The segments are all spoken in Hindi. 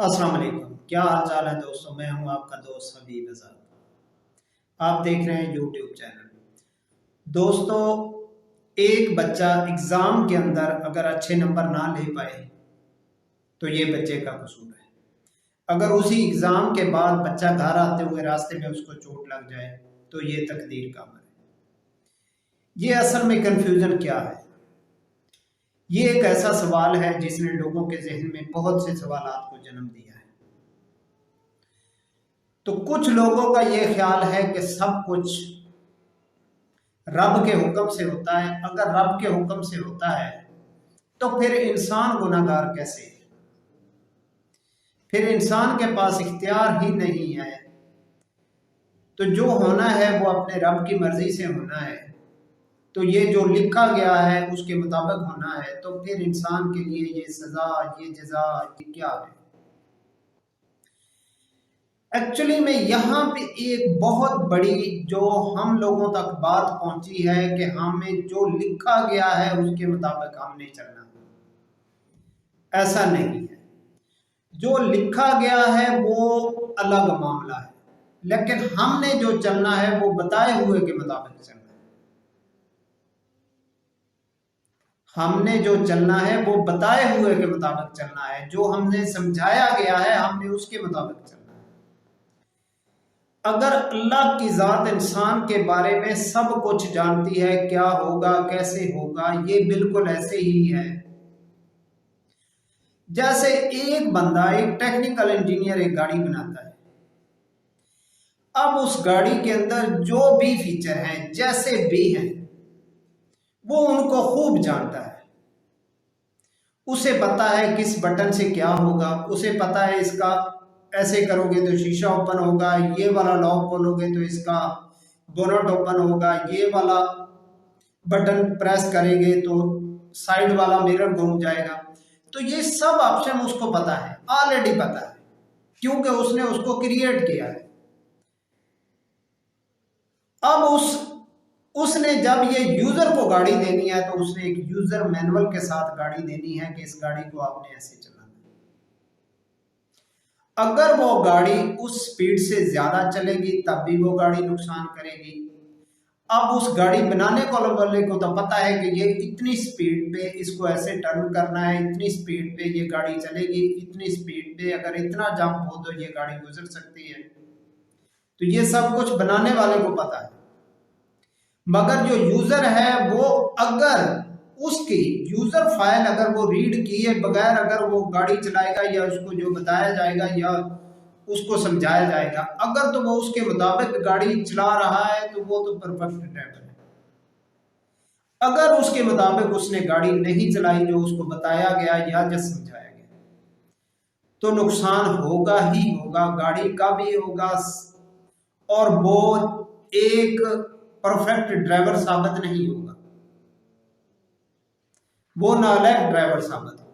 अस्सलाम वालेकुम। क्या हाल चाल है दोस्तों। मैं हूं आपका दोस्त हबीब आजाद। आप देख रहे हैं यूट्यूब चैनल। दोस्तों, एक बच्चा एग्जाम के अंदर अगर अच्छे नंबर ना ले पाए तो ये बच्चे का कसूर है। अगर उसी एग्जाम के बाद बच्चा घर आते हुए रास्ते में उसको चोट लग जाए तो ये तकदीर का अमर है। ये असल में कंफ्यूजन क्या है? ये एक ऐसा सवाल है जिसने लोगों के जहन में बहुत से सवालात को जन्म दिया है। तो कुछ लोगों का ये ख्याल है कि सब कुछ रब के हुक्म से होता है। अगर रब के हुक्म से होता है तो फिर इंसान गुनाहगार कैसे है? फिर इंसान के पास इख्तियार ही नहीं है। तो जो होना है वो अपने रब की मर्जी से होना है। तो ये जो लिखा गया है उसके मुताबिक होना है। तो फिर इंसान के लिए ये सजा, ये जजा, ये क्या है? एक्चुअली में यहाँ पे एक बहुत बड़ी जो हम लोगों तक बात पहुंची है कि हमें जो लिखा गया है उसके मुताबिक हमने चलना है। ऐसा नहीं है। जो लिखा गया है वो अलग मामला है, लेकिन हमने जो चलना है वो बताए हुए के मुताबिक चलना है। हमने जो चलना है वो बताए हुए के मुताबिक चलना है। जो हमने समझाया गया है हमने उसके मुताबिक चलना है। अगर अल्लाह की जात इंसान के बारे में सब कुछ जानती है, क्या होगा कैसे होगा, ये बिल्कुल ऐसे ही है जैसे एक बंदा, एक टेक्निकल इंजीनियर एक गाड़ी बनाता है। अब उस गाड़ी के अंदर जो भी फीचर हैं, जैसे भी हैं, वो उनको खूब जानता है। उसे पता है किस बटन से क्या होगा, उसे पता है इसका ऐसे करोगे तो शीशा ओपन होगा, ये वाला लॉक खोलोगे तो इसका बोनट ओपन होगा, ये वाला बटन प्रेस करेंगे तो साइड वाला मिरर घूम जाएगा। तो ये सब ऑप्शन उसको पता है, ऑलरेडी पता है, क्योंकि उसने उसको क्रिएट किया है। अब उसने जब ये यूजर को गाड़ी देनी है तो उसने एक यूजर मैनुअल के साथ गाड़ी देनी है कि इस गाड़ी को आपने ऐसे चलाना है। अगर वो गाड़ी उस स्पीड से ज्यादा चलेगी तब भी वो गाड़ी नुकसान करेगी। अब उस गाड़ी बनाने वाले को तो पता है कि ये इतनी स्पीड पे इसको ऐसे टर्न करना है, इतनी स्पीड पे ये गाड़ी चलेगी, इतनी स्पीड पे अगर इतना जंप हो तो ये गाड़ी गुजर सकती है। तो ये सब कुछ बनाने वाले को पता है। मगर जो यूजर है वो अगर उसकी यूजर फाइल अगर वो रीड किए बगैर अगर वो गाड़ी चलाएगा या उसको जो बताया जाएगा या उसको समझाया जाएगा, अगर तो वो उसके मुताबिक गाड़ी चला रहा है तो वो तो परफेक्ट ड्राइवर है। अगर उसके मुताबिक उसने गाड़ी नहीं चलाई जो उसको बताया गया या जो समझाया गया, तो नुकसान होगा ही होगा, गाड़ी का भी होगा और वो एक परफेक्ट ड्राइवर साबित नहीं होगा, वो नालायक ड्राइवर साबित होगा।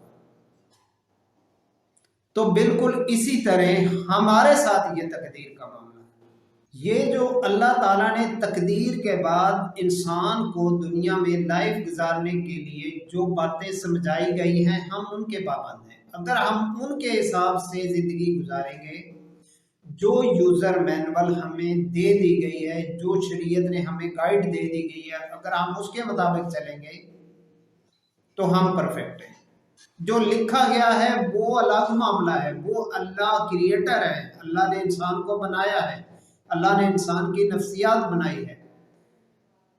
तो बिल्कुल इसी तरह हमारे साथ ये तकदीर का मामला है। ये जो अल्लाह ताला ने तकदीर के बाद इंसान को दुनिया में लाइफ गुजारने के लिए जो बातें समझाई गई हैं हम उनके पाबंद हैं। अगर हम उनके हिसाब से जिंदगी गुजारेंगे, जो यूजर मैनुअल हमें दे दी गई है, जो शरीयत ने हमें गाइड दे दी गई है, अगर हम उसके मुताबिक चलेंगे तो हम परफेक्ट हैं। जो लिखा गया है वो अलग मामला है। वो अल्लाह क्रिएटर है, अल्लाह ने इंसान को बनाया है, अल्लाह ने इंसान की नफ्सियात बनाई है।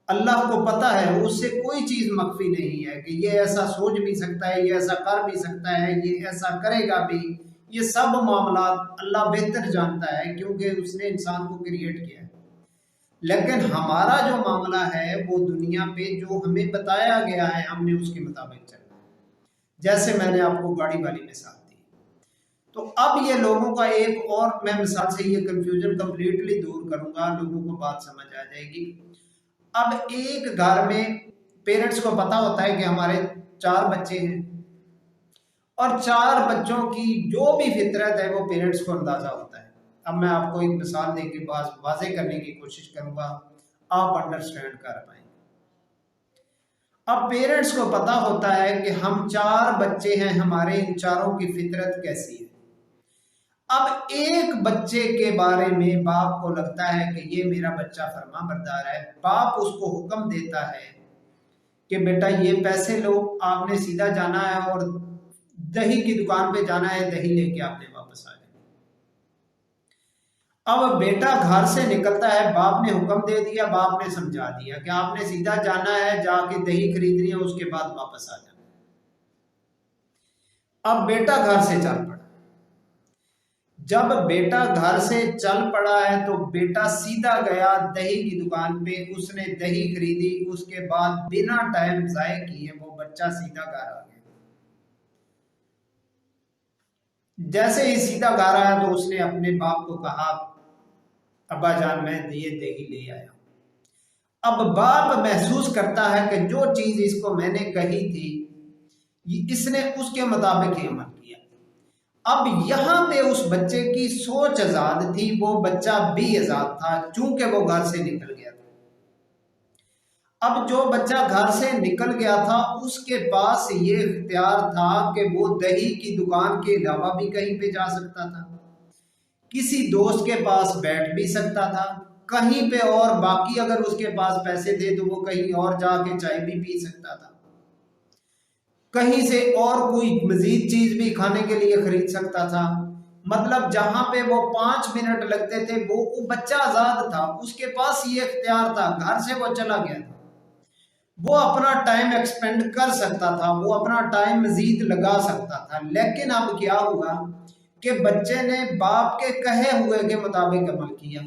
अल्लाह को पता है, उससे कोई चीज मख्फी नहीं है कि ये ऐसा सोच भी सकता है, ये ऐसा कर भी सकता है, ये ऐसा करेगा भी। ये सब मामला अल्लाह बेहतर जानता है क्योंकि उसने इंसान को क्रिएट किया है। लेकिन हमारा जो मामला है वो दुनिया पे जो हमें बताया गया है हमने उसके मुताबिक चलना है। जैसे मैंने आपको गाड़ी वाली मिसाल दी, तो अब ये लोगों का एक और मैं मिसाल से ये कंफ्यूजन कंप्लीटली दूर करूंगा, लोगों को बात समझ आ जाएगी। अब एक घर में पेरेंट्स को पता होता है कि हमारे 4 बच्चे हैं और 4 बच्चों की जो भी फितरत है वो पेरेंट्स को अंदाजा होता है। अब मैं आपको एक मिसाल देके बात वाज़ेह करने की कोशिश करूंगा, आप अंडरस्टैंड कर पाएंगे। अब पेरेंट्स को पता होता है कि हम 4 बच्चे हैं, हमारे इन चारों की फितरत कैसी है। अब एक बच्चे के बारे में बाप को लगता है कि ये मेरा बच्चा फरमाबरदार है, बाप उसको हुक्म देता है कि बेटा ये पैसे लो, आपने सीधा जाना है और दही की दुकान पे जाना है, दही लेके आपने वापस आ जाना। अब बेटा घर से निकलता है, बाप ने हुक्म दे दिया, बाप ने समझा दिया कि आपने सीधा जाना है, जाके दही खरीदनी है, उसके बाद वापस आ जाना। अब बेटा घर से चल पड़ा। जब बेटा घर से चल पड़ा है तो बेटा सीधा गया दही की दुकान पे, उसने दही खरीदी, उसके बाद बिना टाइम जाए किए वो बच्चा सीधा घर आ गया। जैसे ही सीधा घर आया तो उसने अपने बाप को कहा, अब्बा जान मैं ये दही ले आया। अब बाप महसूस करता है कि जो चीज इसको मैंने कही थी इसने उसके मुताबिक ही अमल किया। अब यहां पे उस बच्चे की सोच आजाद थी, वो बच्चा भी आजाद था चूंकि वो घर से निकल गया था। अब जो बच्चा घर से निकल गया था उसके पास ये इख्तियार था कि वो दही की दुकान के अलावा भी कहीं पे जा सकता था, किसी दोस्त के पास बैठ भी सकता था कहीं पे, और बाकी अगर उसके पास पैसे थे तो वो कहीं और जाके चाय भी पी सकता था, कहीं से और कोई मजीद चीज भी खाने के लिए खरीद सकता था। मतलब जहां पे वो 5 मिनट लगते थे वो बच्चा आजाद था, उसके पास ये इख्तियार था, घर से वो चला गया था, वो अपना टाइम एक्सपेंड कर सकता था, वो अपना टाइम मजीद लगा सकता था। लेकिन अब क्या हुआ कि बच्चे ने बाप के कहे हुए के मुताबिक अमल किया,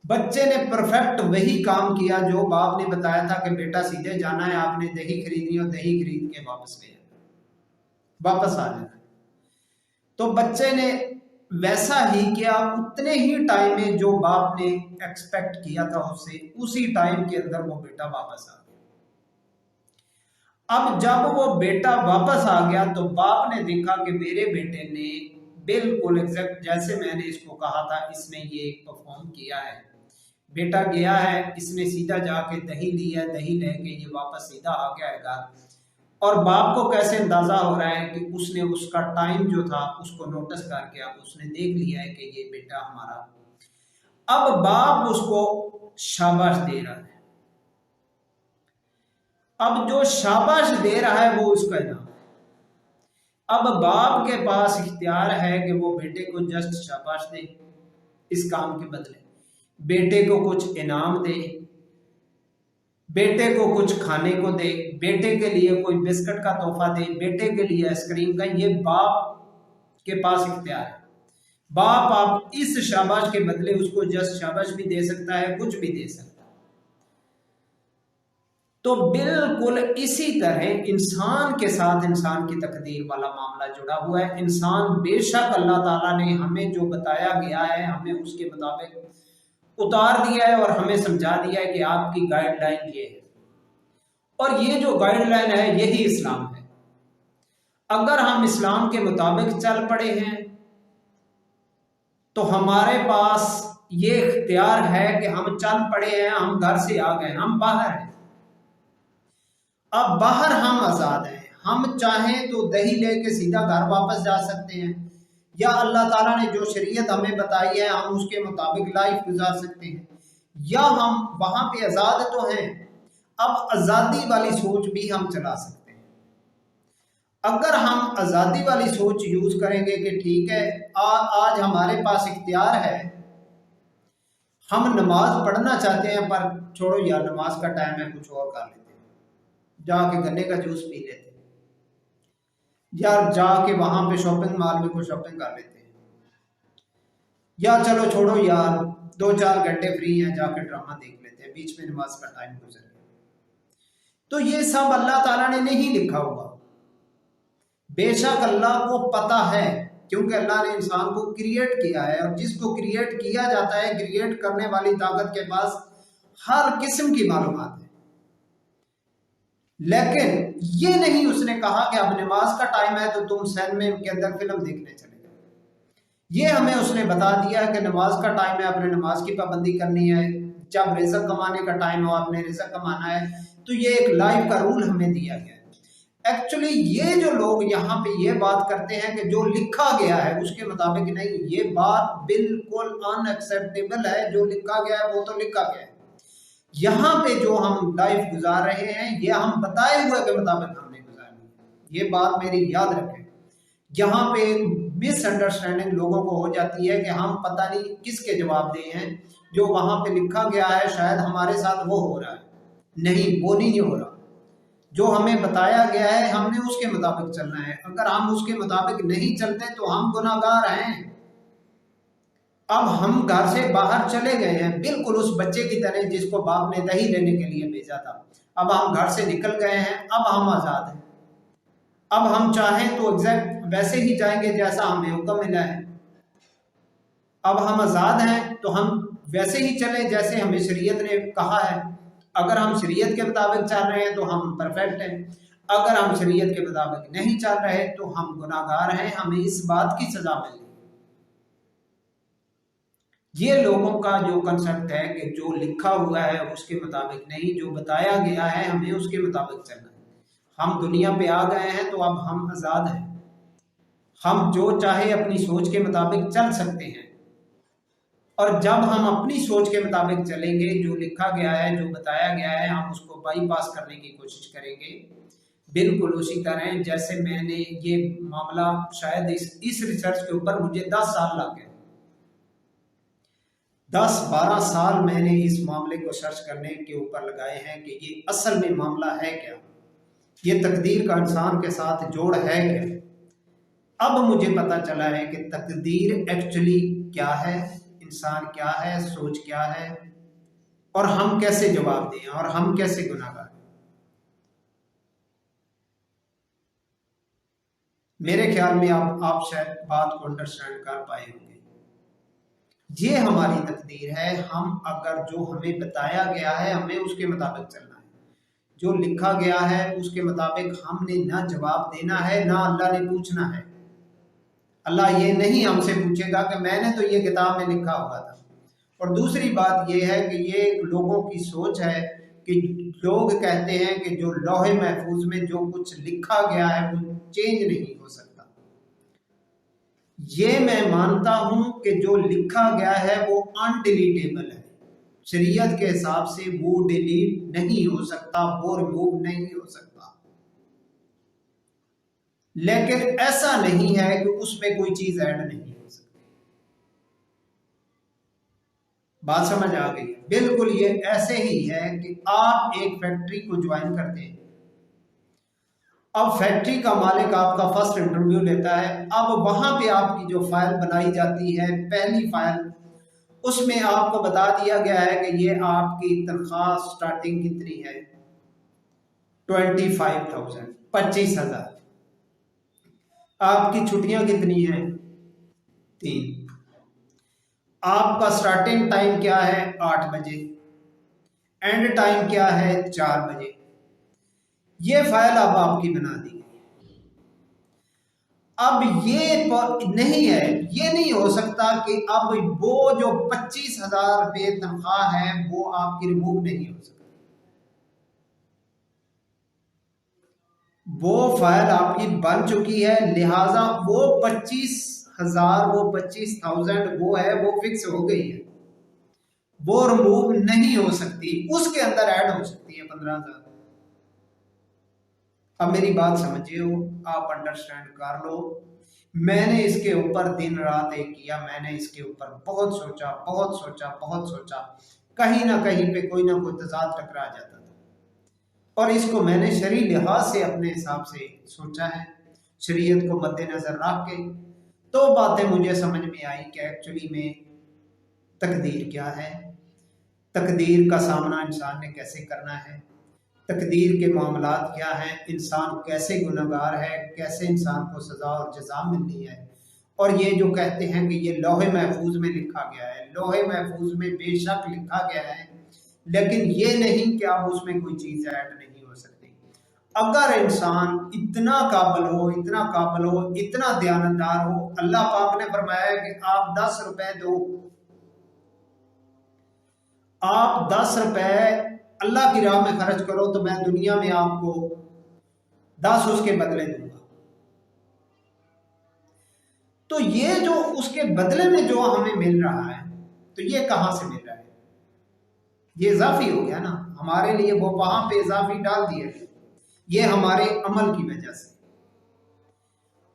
बच्चे ने परफेक्ट वही काम किया जो बाप ने बताया था कि बेटा सीधे जाना है, आपने दही खरीदनी और दही खरीद के वापस ले जाना, वापस आ जाना। तो बच्चे ने वैसा ही किया, उतने ही टाइम में जो बाप ने एक्सपेक्ट किया था उससे, उसी टाइम के अंदर वो बेटा वापस आ गया। अब जब वो बेटा वापस आ गया तो बाप ने देखा कि मेरे बेटे ने बिल्कुल एग्जैक्ट जैसे मैंने इसको कहा था इसने ये परफॉर्म किया है। बेटा गया है, इसने सीधा जाके दही ली है, दही लेके ये वापस सीधा आ गया है घर। और बाप को कैसे अंदाजा हो रहा है कि उसने उसका टाइम जो था उसको नोटिस करके अब उसने देख लिया है कि ये बेटा हमारा। अब बाप उसको शाबाश दे रहा है। अब जो शाबाश दे रहा है वो उसका इनाम है। अब बाप के पास इख्तियार है कि वो बेटे को जस्ट शाबाश दे इस काम के बदले, बेटे को कुछ इनाम दे, बेटे को कुछ खाने को दे, बेटे के लिए कोई बिस्किट का तोहफा दे, बेटे के लिए आइसक्रीम का। ये बाप के पास इख्तियार है। बाप आप इस शाबाश के बदले उसको जस्ट शाबाश भी दे सकता है, कुछ भी दे सकता है। तो बिल्कुल इसी तरह इंसान के साथ इंसान की तकदीर वाला मामला जुड़ा हुआ है। इंसान बेशक अल्लाह ताला ने हमें जो बताया गया है हमें उसके मुताबिक उतार दिया है और हमें समझा दिया है कि आपकी गाइडलाइन ये है, और ये जो गाइडलाइन है यही इस्लाम है। अगर हम इस्लाम के मुताबिक चल पड़े हैं तो हमारे पास ये इख्तियार है कि हम चल पड़े हैं, हम घर से आ गए, हम बाहर हैं। अब बाहर हम आजाद हैं, हम चाहें तो दही लेके सीधा घर वापस जा सकते हैं, या अल्लाह ताला ने जो शरीयत हमें बताई है हम उसके मुताबिक लाइफ गुजार सकते हैं, या हम वहां पे आजाद तो हैं, अब आजादी वाली सोच भी हम चला सकते हैं। अगर हम आजादी वाली सोच यूज करेंगे कि ठीक है आज हमारे पास इख्तियार है, हम नमाज पढ़ना चाहते हैं पर छोड़ो यार नमाज का टाइम है कुछ और कर लेते हैं, जाके गन्ने का जूस पी लेते हैं, यार जाके वहां पे शॉपिंग मॉल में कुछ शॉपिंग कर लेते हैं, या चलो छोड़ो यार 2-4 घंटे फ्री हैं जाके ड्रामा देख लेते हैं, बीच में नमाज का टाइम गुजर गया। तो ये सब अल्लाह ताला ने नहीं लिखा हुआ। बेशक अल्लाह को पता है क्योंकि अल्लाह ने इंसान को क्रिएट किया है, और जिसको क्रिएट किया जाता है क्रिएट करने वाली ताकत के पास हर किस्म की मालूमात है। लेकिन ये नहीं उसने कहा कि अब नमाज का टाइम है तो तुम सिनेमा के अंदर फिल्म देखने चले गए। ये हमें उसने बता दिया है कि नमाज का टाइम है, आपने नमाज की पाबंदी करनी है, जब रिज़्क कमाने का टाइम हो आपने रिज़्क कमाना है। तो ये एक लाइफ का रूल हमें दिया गया है। एक्चुअली ये जो लोग यहाँ पे ये बात करते हैं कि जो लिखा गया है उसके मुताबिक नहीं, ये बात बिल्कुल अनएक्सेप्टेबल है। जो लिखा गया है वो तो लिखा गया है। यहाँ पे जो हम लाइफ गुजार रहे हैं ये हम बताए हुए के मुताबिक हमने गुजारनी है। ये बात मेरी याद रखें। यहाँ पे मिसअंडरस्टैंडिंग लोगों को हो जाती है कि हम पता नहीं किसके जवाब दे हैं। जो वहां पे लिखा गया है शायद हमारे साथ वो हो रहा है, नहीं वो नहीं हो रहा। जो हमें बताया गया है हमने उसके मुताबिक चलना है। अगर हम उसके मुताबिक नहीं चलते तो हम गुनाहगार हैं। अब हम घर से बाहर चले गए हैं बिल्कुल उस बच्चे की तरह जिसको बाप ने दही लेने के लिए भेजा था। अब हम घर से निकल गए हैं, अब हम आजाद हैं। अब हम चाहें तो एग्जैक्ट वैसे ही जाएंगे जैसा हमें हुक्म मिला है। अब हम आजाद हैं तो हम वैसे ही चले जैसे हमें शरीयत ने कहा है। अगर हम शरीयत के मुताबिक चल रहे हैं तो हम परफेक्ट हैं। अगर हम शरीयत के मुताबिक नहीं चल रहे तो हम गुनाहगार हैं, हमें इस बात की सजा मिलेगी। ये लोगों का जो कंसेप्ट है कि जो लिखा हुआ है उसके मुताबिक नहीं, जो बताया गया है हमें उसके मुताबिक चलना है। हम दुनिया पे आ गए हैं तो अब हम आजाद हैं। हम जो चाहे अपनी सोच के मुताबिक चल सकते हैं। और जब हम अपनी सोच के मुताबिक चलेंगे, जो लिखा गया है जो बताया गया है हम उसको बाईपास करने की कोशिश करेंगे। बिल्कुल उसी तरह जैसे मैंने ये मामला शायद इस रिसर्च के ऊपर मुझे 10 साल लग गए। 10-12 साल मैंने इस मामले को सर्च करने के ऊपर लगाए हैं कि ये असल में मामला है क्या, ये तकदीर का इंसान के साथ जोड़ है क्या। अब मुझे पता चला है कि तकदीर एक्चुअली क्या है, इंसान क्या है, सोच क्या है, और हम कैसे जवाब दें और हम कैसे गुनाहगार। मेरे ख्याल में आप शायद बात को अंडरस्टैंड कर पाए होंगे। ये हमारी तकदीर है। हम अगर जो हमें बताया गया है हमें उसके मुताबिक चलना है। जो लिखा गया है उसके मुताबिक हमने ना जवाब देना है ना अल्लाह ने पूछना है। अल्लाह ये नहीं हमसे पूछेगा कि मैंने तो ये किताब में लिखा हुआ था। और दूसरी बात ये है कि ये लोगों की सोच है कि लोग कहते हैं कि जो लौहे महफूज में जो कुछ लिखा गया है वो चेंज नहीं हो सकता। ये मैं मानता हूं कि जो लिखा गया है वो अनडिलीटेबल है। शरीयत के हिसाब से वो डिलीट नहीं हो सकता, वो रिमूव नहीं हो सकता। लेकिन ऐसा नहीं है कि उसमें कोई चीज ऐड नहीं हो सकती। बात समझ आ गई? बिल्कुल ये ऐसे ही है कि आप एक फैक्ट्री को ज्वाइन करते हैं। अब फैक्ट्री का मालिक आपका फर्स्ट इंटरव्यू लेता है। अब वहां पे आपकी जो फाइल बनाई जाती है, पहली फाइल, उसमें आपको बता दिया गया है कि ये आपकी तनख्वाह स्टार्टिंग कितनी है, 25,000, 25,000। आपकी छुट्टियां कितनी हैं, 3। आपका स्टार्टिंग टाइम क्या है, 8 बजे। एंड टाइम क्या है, 4 बजे। ये फाइल अब आपकी बना दी गई। अब ये नहीं है, ये नहीं हो सकता कि अब वो जो 25,000 रुपये तनख्वाह है वो आपकी रिमूव नहीं हो सकती। वो फाइल आपकी बन चुकी है, लिहाजा वो 25,000, वो 25,000 वो है, वो फिक्स हो गई है, वो रिमूव नहीं हो सकती। उसके अंदर ऐड हो सकती है 15,000। अब मेरी बात समझिए, आप अंडरस्टैंड कर लो। मैंने इसके ऊपर दिन रात एक किया, मैंने इसके ऊपर बहुत सोचा, बहुत सोचा, बहुत सोचा। कहीं ना कहीं पे कोई ना कोई तजाद टकरा जाता था और इसको मैंने शरई लिहाज से अपने हिसाब से सोचा है, शरीयत को मद्देनजर रख के। तो बातें मुझे समझ में आई कि एक्चुअली में तकदीर क्या है, तकदीर का सामना इंसान ने कैसे करना है, तकदीर के मामलात क्या हैं, इंसान कैसे गुनहगार है, कैसे इंसान को सज़ा और जज़ा मिलनी है। और ये जो कहते हैं कि ये लौहे महफूज में लिखा गया है, लौहे महफूज में बेशक लिखा गया है, लेकिन ये नहीं कि अब उसमें कोई चीज़ ऐड नहीं हो सकती। अगर इंसान इतना काबिल हो, इतना काबिल हो, इतना दयानतदार हो, अल्लाह पाक ने फरमाया कि आप 10 रुपए दो, आप 10 रुपए अल्लाह की राह में खर्च करो तो मैं दुनिया में आपको 10 उसके बदले दूंगा। तो ये जो उसके बदले में जो हमें मिल रहा है, तो ये कहां से मिल रहा है? ये इजाफी हो गया ना हमारे लिए, वो वहां पे इजाफी डाल दिया गया, ये हमारे अमल की वजह से।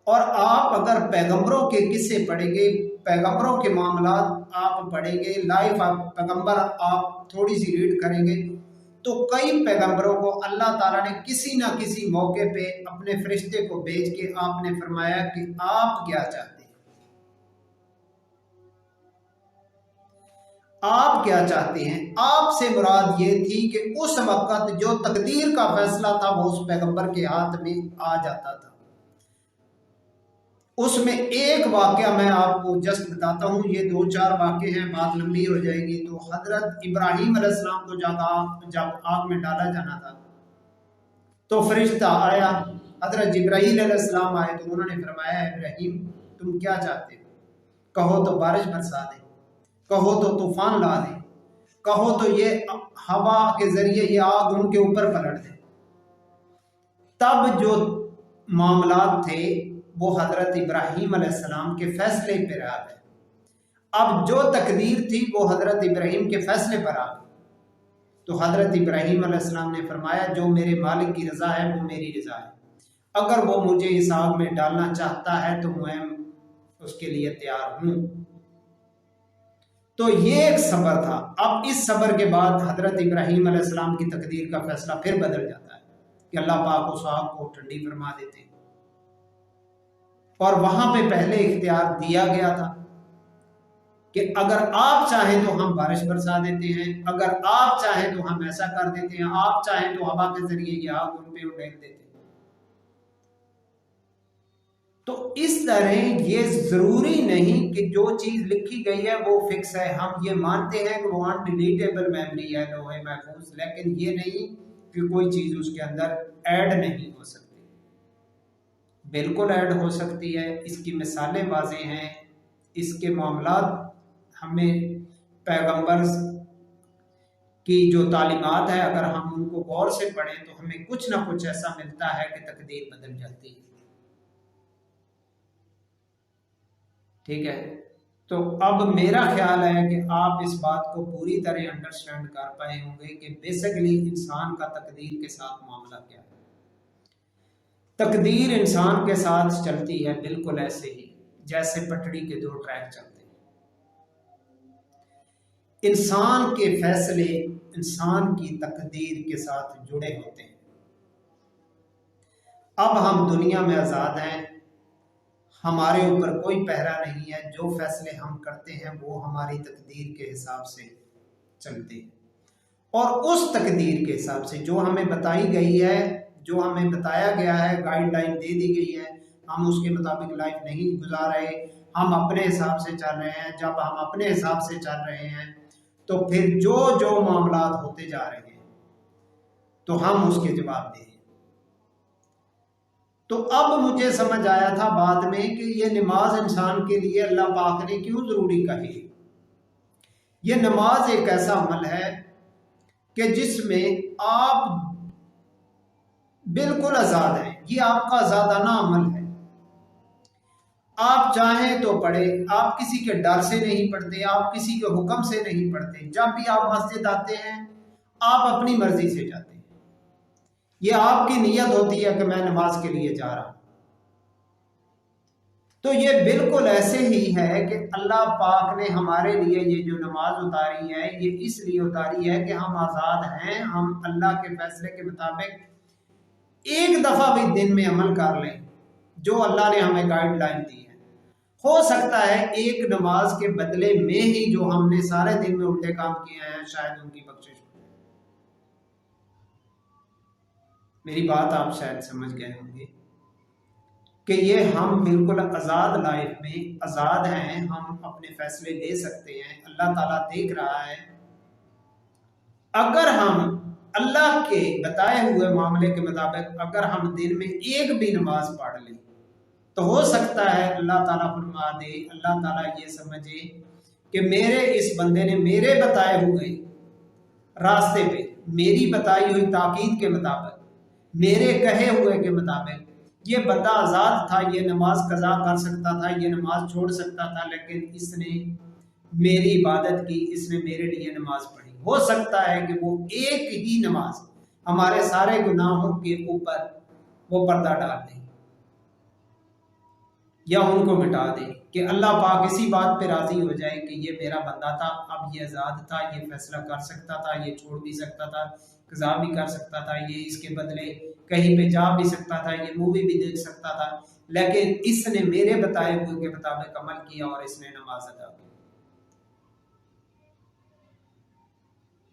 और आप अगर पैगंबरों के किस्से पढ़ेंगे, पैगंबरों के मामला आप पढ़ेंगे, लाइफ आप पैगंबर आप थोड़ी सी रीड करेंगे, तो कई पैगंबरों को अल्लाह ताला ने किसी ना किसी मौके पे अपने फरिश्ते को भेज के आपने फरमाया कि आप क्या चाहते हैं, आप क्या चाहते हैं। आपसे मुराद ये थी कि उस वक्त जो तकदीर का फैसला था वो उस पैगंबर के हाथ में आ जाता था। उसमें एक वाकया मैं आपको जस्ट बताता हूँ, ये 2-4 वाकये हैं, बात लंबी हो जाएगी। तो हजरत इब्राहीम अलैहिस्सलाम को जब आग में डाला जाना था, तो फरिश्ता आया, हजरत जिब्राहील अलैहिस्सलाम आए, तो उन्होंने फरमाया इब्राहीम तुम क्या चाहते हो, कहो तो बारिश बरसा दे, कहो तो तूफान ला दे, कहो तो ये हवा के जरिए ये आग उनके ऊपर पलट दे। तब जो मामलात थे वो हजरत इब्राहीम अलैहिस्सलाम के फैसले पर आ गए। अब जो तकदीर थी वो हजरत इब्राहीम के फैसले पर आ गई। तो हजरत इब्राहीम अलैहिस्सलाम ने फरमाया जो मेरे मालिक की रजा है वो मेरी रजा है, अगर वो मुझे इस आग में डालना चाहता है तो मैं उसके लिए तैयार हूं। तो ये एक सबर था। अब इस सबर के बाद हजरत इब्राहीम अलैहिस्सलाम की तकदीर का फैसला फिर बदल जाता है कि अल्लाह पाक उस आग को ठंडी फरमा देते हैं। और वहां पे पहले इख्तियार दिया गया था कि अगर आप चाहें तो हम बारिश बरसा देते हैं, अगर आप चाहें तो हम ऐसा कर देते हैं, आप चाहें तो हवा के जरिए ये आग उन पे उड़ेल देते हैं। तो इस तरह ये जरूरी नहीं कि जो चीज लिखी गई है वो फिक्स है। हम ये मानते हैं कि वो अनडिलीटेबल मेमोरी है लोहे महफूज, लेकिन ये नहीं कि कोई चीज उसके अंदर ऐड नहीं हो सकती, बिल्कुल ऐड हो सकती है। इसकी मिसालें वाज़ेह हैं, इसके मामलात हमें पैगंबर की जो तालीमात है अगर हम उनको गौर से पढ़ें तो हमें कुछ ना कुछ ऐसा मिलता है कि तकदीर बदल जाती है। ठीक है, तो अब मेरा ख्याल है कि आप इस बात को पूरी तरह अंडरस्टैंड कर पाए होंगे कि बेसिकली इंसान का तकदीर के साथ मामला क्या है। तकदीर इंसान के साथ चलती है बिल्कुल ऐसे ही जैसे पटड़ी के 2 ट्रैक चलते हैं। इंसान के फैसले इंसान की तकदीर के साथ जुड़े होते हैं। अब हम दुनिया में आज़ाद हैं, हमारे ऊपर कोई पहरा नहीं है, जो फैसले हम करते हैं वो हमारी तकदीर के हिसाब से चलते हैं। और उस तकदीर के हिसाब से जो हमें बताई गई है, जो हमें बताया गया है, गाइडलाइन दे दी गई है, हम उसके मुताबिक लाइफ नहीं गुजार रहे, हम अपने हिसाब से चल रहे हैं। जब हम अपने हिसाब से चल रहे हैं तो फिर जो जो मामलात होते जा रहे हैं तो हम उसके जवाब दें। तो अब मुझे समझ आया था बाद में कि ये नमाज इंसान के लिए अल्लाह पाक ने क्यों जरूरी कही। ये नमाज एक ऐसा अमल है कि जिसमें आप बिल्कुल आजाद हैं, ये आपका आजादाना अमल है। आप चाहें तो पढ़े, आप किसी के डर से नहीं पढ़ते, आप किसी के हुक्म से नहीं पढ़ते। जब भी आप मस्जिद आते हैं आप अपनी मर्जी से जाते हैं, ये आपकी नीयत होती है कि मैं नमाज के लिए जा रहा हूं। तो ये बिल्कुल ऐसे ही है कि अल्लाह पाक ने हमारे लिए ये जो नमाज उतारी है ये इसलिए उतारी है कि हम आज़ाद हैं, हम अल्लाह के फैसले के मुताबिक एक दफ़ा भी दिन में अमल कर लें जो अल्लाह ने हमें गाइडलाइन दी है। हो सकता है एक नमाज के बदले में ही जो हमने सारे दिन में उल्टे काम किए हैं शायद उनकी बख्शिश हो। मेरी बात आप शायद समझ गए होंगे कि ये हम बिल्कुल आज़ाद लाइफ में आज़ाद हैं, हम अपने फैसले ले सकते हैं, अल्लाह ताला देख रहा है। अगर हम अल्लाह के बताए हुए मामले के मुताबिक अगर हम दिन में एक भी नमाज पढ़ लें तो हो सकता है अल्लाह ताला फरमा दे, अल्लाह ताला ये समझे कि मेरे इस बंदे ने मेरे बताए हुए रास्ते पे, मेरी बताई हुई ताकीद के मुताबिक मेरे कहे हुए के मुताबिक। ये बंदा आज़ाद था, ये नमाज कज़ा कर सकता था, ये नमाज छोड़ सकता था, लेकिन इसने मेरी इबादत की, इसने मेरे लिए नमाज पढ़ी। हो सकता है कि वो एक ही नमाज हमारे सारे गुनाहों के ऊपर वो पर्दा डाल दे या उनको मिटा दे, कि अल्लाह पाक इसी बात पे राजी हो जाए कि ये मेरा बंदा था, अब ये आज़ाद था, ये फैसला कर सकता था, ये छोड़ भी सकता था, कज़ा भी कर सकता था, ये इसके बदले कहीं पे जा भी सकता था, ये मूवी भी देख सकता था, लेकिन इसने मेरे बताए हुए के मुताबिक अमल किया और इसने नमाज अदा की।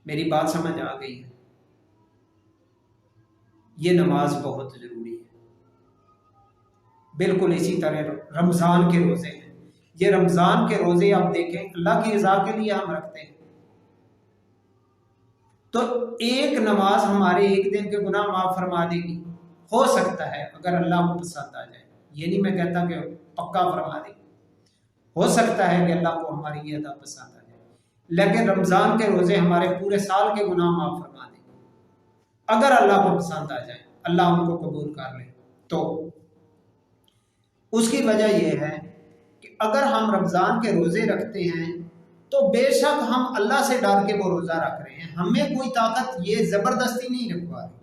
मेरी बात समझ आ गई है? ये नमाज बहुत जरूरी है। बिल्कुल इसी तरह रमजान के रोजे हैं। ये रमजान के रोजे आप देखें, अल्लाह की रजा के लिए हम रखते हैं। तो एक नमाज हमारे एक दिन के गुनाह माफ फरमा देगी। हो सकता है अगर अल्लाह को पसंद आ जाए, ये नहीं मैं कहता कि पक्का फरमा देगी, हो सकता है कि अल्लाह को हमारी ये अदा पसंद आ जाए, लेकिन रमजान के रोजे हमारे पूरे साल के गुनाह माफ फरमा देगी अगर अल्लाह को पसंद आ जाए, अल्लाह उनको कबूल कर ले। तो उसकी वजह यह है कि अगर हम रमज़ान के रोज़े रखते हैं तो बेशक हम अल्लाह से डर के वो रोज़ा रख रहे हैं, हमें कोई ताकत ये ज़बरदस्ती नहीं रखवा रही।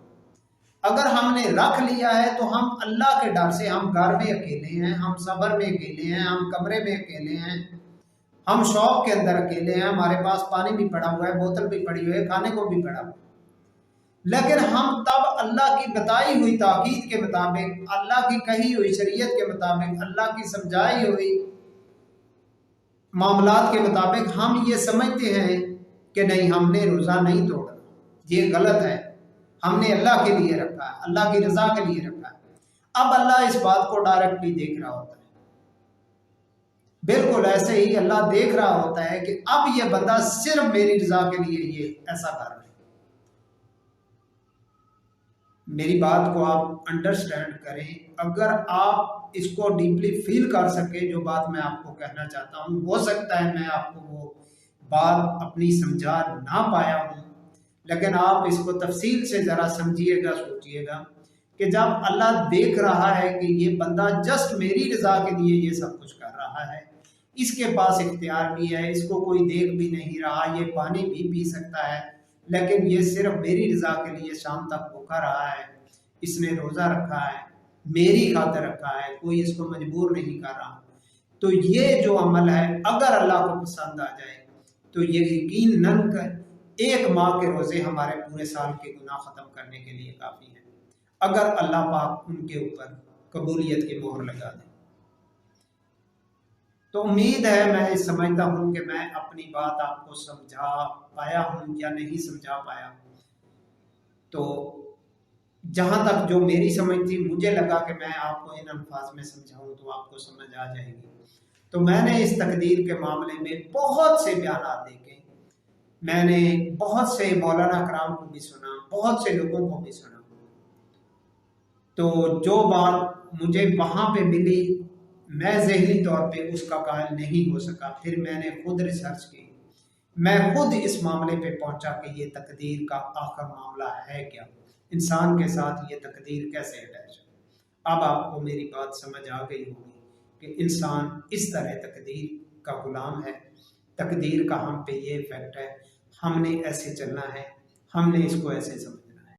अगर हमने रख लिया है तो हम अल्लाह के डर से, हम घर में अकेले हैं, हम सफ़र में अकेले हैं, हम कमरे में अकेले हैं, हम शॉप के अंदर अकेले हैं, हमारे पास पानी भी पड़ा हुआ है, बोतल भी पड़ी हुई है, खाने को भी पड़ा हुआ है, लेकिन हम तब अल्लाह की बताई हुई ताकीद के मुताबिक, अल्लाह की कही हुई शरीयत के मुताबिक, अल्लाह की समझाई हुई मामलात के मुताबिक हम ये समझते हैं कि नहीं, हमने रोज़ा नहीं तोड़ना, ये गलत है, हमने अल्लाह के लिए रखा है, अल्लाह की रजा के लिए रखा है। अब अल्लाह इस बात को डायरेक्टली देख रहा होता है, बिल्कुल ऐसे ही अल्लाह देख रहा होता है कि अब ये बंदा सिर्फ मेरी रजा के लिए ये ऐसा कर रहा है। मेरी बात को आप अंडरस्टैंड करें, अगर आप इसको डीपली फील कर सके जो बात मैं आपको कहना चाहता हूँ, हो सकता है मैं आपको वो बात अपनी समझा ना पाया हूँ, लेकिन आप इसको तफसील से ज़रा समझिएगा, सोचिएगा कि जब अल्लाह देख रहा है कि ये बंदा जस्ट मेरी रज़ा के लिए ये सब कुछ कर रहा है, इसके पास इख्तियार भी है, इसको कोई देख भी नहीं रहा, ये पानी भी पी सकता है, लेकिन ये सिर्फ मेरी रजा के लिए शाम तक भूखा रहा है, इसने रोज़ा रखा है, मेरी खातिर रखा है, कोई इसको मजबूर नहीं कर रहा। तो ये जो अमल है अगर अल्लाह को पसंद आ जाए तो ये यकीनन कर एक माह के रोज़े हमारे पूरे साल के गुनाह ख़त्म करने के लिए काफ़ी है, अगर अल्लाह पाक उनके ऊपर कबूलियत की मोहर लगा दे। तो उम्मीद है, मैं समझता हूँ कि मैं अपनी बात आपको समझा पाया हूँ या नहीं समझा पाया। तो जहाँ तक जो मेरी समझ थी, मुझे लगा कि मैं आपको इन अल्फाज में समझाऊँ तो आपको समझ आ जाएगी। तो मैंने इस तकदीर के मामले में बहुत से बयान देखे, मैंने बहुत से मौलाना कराम को भी सुना, बहुत से लोगों को भी सुना। तो जो बात मुझे वहाँ पे मिली, मैं ज़हनी तौर पे उसका कायल नहीं हो सका। फिर मैंने खुद रिसर्च की, मैं खुद इस मामले पे पहुंचा कि ये तकदीर का आखिर मामला है क्या, इंसान के साथ ये तकदीर कैसे अटैच है। अब आपको मेरी बात समझ आ गई होगी कि इंसान इस तरह तकदीर का गुलाम है, तकदीर का हम पे ये इफेक्ट है, हमने ऐसे चलना है, हमने इसको ऐसे समझना।